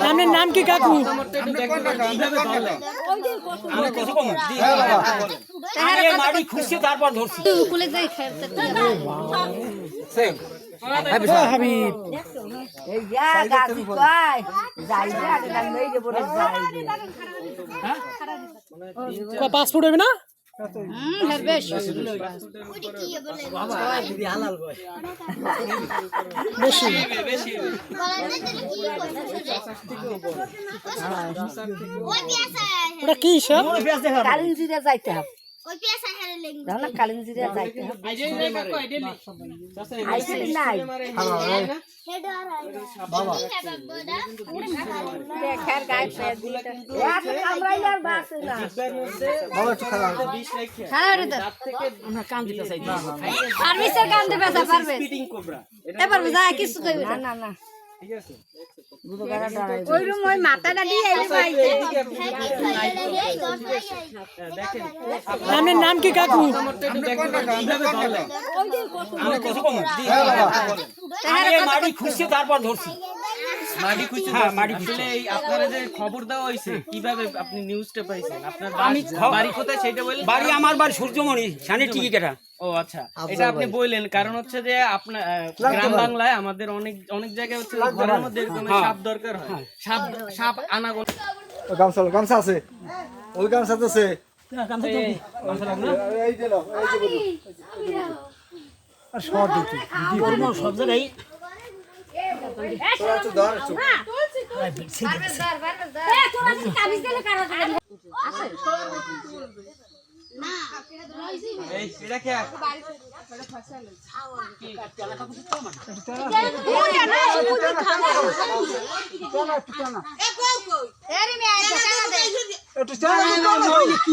আপনার নাম কি কাকু? মাটি খুঁজছি তারপর ধরছি। হাবিব পাসপোর্ট হবে না? বেশি ওটা কি সব? কালিঞ্জিরা যাইতে হবে, কালিঞ্জিরা যাইতে হবে। নাই দেখার গায়ে না না ওই রুম ওই মাথাটা দিয়ে আপনার নাম কি কাকু? মাটি খুঁজছি তারপর ধরছি। মাটি খুঁজছে আসলে এই আপনারা যে খবর দেওয়া হয়েছে কিভাবে আপনি নিউজটা পাইছেন? আপনার বাড়ি কোথায় সেটা বলেন? বাড়ি আমার বাড়ি সূর্যমণি সানি টিকি কেটা। ও আচ্ছা, এটা আপনি বললেন কারণ হচ্ছে যে আপনার গ্রাম বাংলায় আমাদের অনেক জায়গায় হচ্ছে ঘরের মধ্যে এরকম সাপ দরকার হয়, সাপ আনা গামছা আছে, ওই গামছা আছে। সব জায়গায় এটা